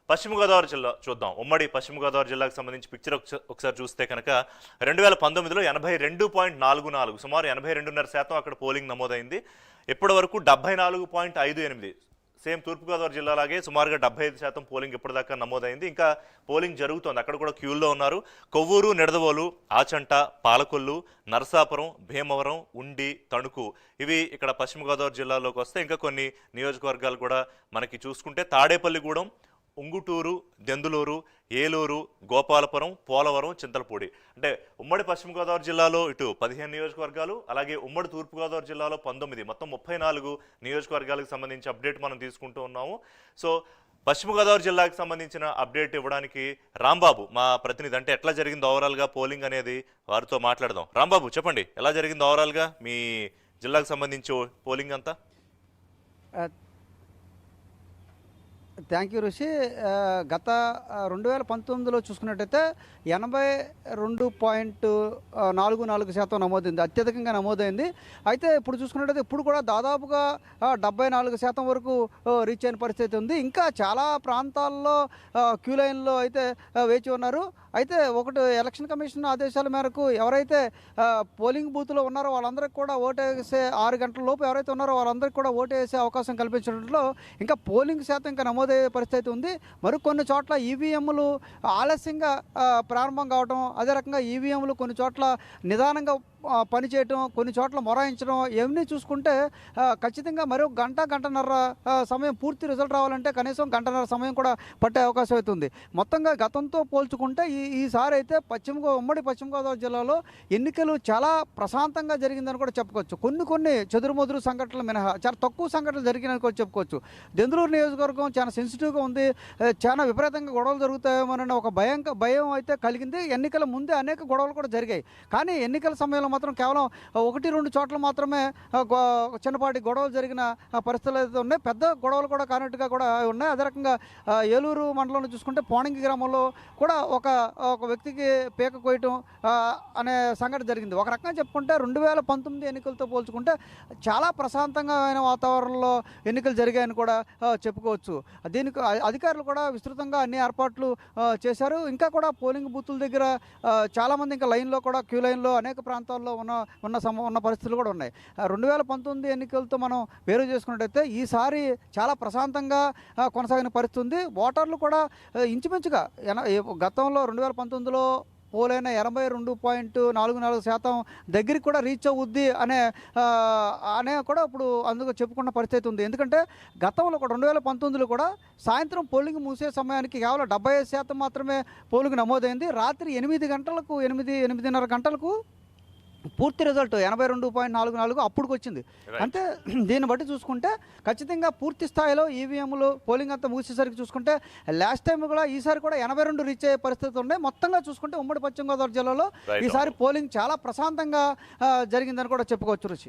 పశ్చిమ గోదావరి జిల్లా చూద్దాం. ఉమ్మడి పశ్చిమ గోదావరి జిల్లాకు సంబంధించి పిక్చర్ ఒకసారి చూస్తే కనుక 2019లో 82.44 సుమారు 82.5% అక్కడ పోలింగ్ నమోదైంది. ఇప్పటి వరకు 74.58 సేమ్ తూర్పుగోదావరి జిల్లాలాగే సుమారుగా 75% పోలింగ్ ఇప్పటిదాకా నమోదైంది. ఇంకా పోలింగ్ జరుగుతోంది. అక్కడ కూడా క్యూల్లో ఉన్నారు. కొవ్వూరు, నిడదవోలు, ఆచంట, పాలకొల్లు, నరసాపురం, భీమవరం, ఉండి, తణుకు ఇవి ఇక్కడ పశ్చిమ గోదావరి జిల్లాలోకి వస్తే ఇంకా కొన్ని నియోజకవర్గాలు కూడా మనకి చూసుకుంటే తాడేపల్లిగూడెం, ఉంగుటూరు, దెందులూరు, ఏలూరు, గోపాలపురం, పోలవరం, చింతలపూడి అంటే ఉమ్మడి పశ్చిమ గోదావరి జిల్లాలో ఇటు 15 నియోజకవర్గాలు, అలాగే ఉమ్మడి తూర్పుగోదావరి జిల్లాలో 19 మొత్తం 34 నియోజకవర్గాలకు సంబంధించి అప్డేట్ మనం తీసుకుంటూ ఉన్నాము. సో పశ్చిమ గోదావరి జిల్లాకు సంబంధించిన అప్డేట్ ఇవ్వడానికి రాంబాబు మా ప్రతినిధి, అంటే ఎట్లా జరిగింది ఓవరాల్గా పోలింగ్ అనేది వారితో మాట్లాడదాం. రాంబాబు చెప్పండి, ఎలా జరిగింది ఓవరాల్గా మీ జిల్లాకు సంబంధించి పోలింగ్ అంతా? థ్యాంక్ యూ ఋషి. గత 2019లో చూసుకున్నట్టయితే 82.44% నమోదైంది, అత్యధికంగా నమోదైంది. అయితే ఇప్పుడు చూసుకున్నట్టయితే ఇప్పుడు కూడా దాదాపుగా 74% వరకు రీచ్ అయిన పరిస్థితి ఉంది. ఇంకా చాలా ప్రాంతాల్లో క్యూ లైన్లో అయితే వేచి ఉన్నారు. అయితే ఒకటి ఎలక్షన్ కమిషన్ ఆదేశాల మేరకు ఎవరైతే పోలింగ్ బూత్లో ఉన్నారో వాళ్ళందరికీ కూడా ఓటు వేసే 6 గంటల లోపు ఎవరైతే ఉన్నారో వాళ్ళందరికీ కూడా ఓటు వేసే అవకాశం కల్పించడంలో ఇంకా పోలింగ్ శాతం ఇంకా నమోదయ్యే పరిస్థితి ఉంది. మరికొన్ని చోట్ల ఈవీఎంలు ఆలస్యంగా ప్రారంభం కావడం, అదే రకంగా ఈవీఎంలు కొన్ని చోట్ల నిదానంగా పనిచేయటం, కొన్ని చోట్ల మొరాయించడం ఇవన్నీ చూసుకుంటే ఖచ్చితంగా మరో గంటన్నర సమయం పూర్తి రిజల్ట్ రావాలంటే కనీసం గంటన్నర సమయం కూడా పట్టే అవకాశం అవుతుంది. మొత్తంగా గతంతో పోల్చుకుంటే ఈసారి అయితే ఉమ్మడి పశ్చిమ గోదావరి జిల్లాలో ఎన్నికలు చాలా ప్రశాంతంగా జరిగిందని కూడా చెప్పుకోవచ్చు. కొన్ని చెదురుమదురు సంఘటనలు మినహా చాలా తక్కువ సంఘటనలు జరిగినని కూడా చెప్పుకోవచ్చు. దెందులూరు నియోజకవర్గం చాలా సెన్సిటివ్గా ఉంది. చాలా విపరీతంగా గొడవలు జరుగుతాయేమోనని ఒక భయం అయితే కలిగింది. ఎన్నికల ముందే అనేక గొడవలు కూడా జరిగాయి. కానీ ఎన్నికల సమయంలో మాత్రం కేవలం 1-2 చోట్ల మాత్రమే చిన్నపాటి గొడవలు జరిగిన పరిస్థితులు అయితే ఉన్నాయి. పెద్ద గొడవలు కూడా కానట్టుగా కూడా ఉన్నాయి. అదే రకంగా ఏలూరు మండలంలో చూసుకుంటే పోణంగి గ్రామంలో కూడా ఒక వ్యక్తికి పీక కోయటం అనే సంఘటన జరిగింది. ఒక రకంగా చెప్పుకుంటే 2019 ఎన్నికలతో పోల్చుకుంటే చాలా ప్రశాంతంగా అయిన వాతావరణంలో ఎన్నికలు జరిగాయని కూడా చెప్పుకోవచ్చు. దీనికి అధికారులు కూడా విస్తృతంగా అన్ని ఏర్పాట్లు చేశారు. ఇంకా కూడా పోలింగ్ బూతుల దగ్గర చాలామంది ఇంకా లైన్లో కూడా క్యూ లైన్లో అనేక ప్రాంతాల్లో ఉన్న పరిస్థితులు కూడా ఉన్నాయి. 2019 ఎన్నికలతో మనం వేరు చేసుకున్నట్టయితే ఈసారి చాలా ప్రశాంతంగా కొనసాగిన పరిస్థితి ఉంది. ఓటర్లు కూడా ఇంచుమించుగా గతంలో 2019లో పోలైన 82.44% దగ్గరికి కూడా రీచ్ అవుద్ది అనే కూడా ఇప్పుడు అందుకు చెప్పుకున్న పరిస్థితి ఉంది. ఎందుకంటే గతంలో 2019లో కూడా సాయంత్రం పోలింగ్ మూసే సమయానికి కేవలం 75% మాత్రమే పోలింగ్ నమోదైంది. రాత్రి 8:30 గంటలకు పూర్తి రిజల్ట్ 82.44 అప్పుడుకి వచ్చింది. అంటే దీన్ని బట్టి చూసుకుంటే ఖచ్చితంగా పూర్తి స్థాయిలో ఈవీఎంలు పోలింగ్ అంతా మూసేసరికి చూసుకుంటే లాస్ట్ టైం కూడా ఈసారి కూడా 82 రీచ్ అయ్యే పరిస్థితులు ఉన్నాయి. మొత్తంగా చూసుకుంటే ఉమ్మడి పశ్చిమ గోదావరి జిల్లాలో ఈసారి పోలింగ్ చాలా ప్రశాంతంగా జరిగిందని కూడా చెప్పుకోవచ్చు రుచి.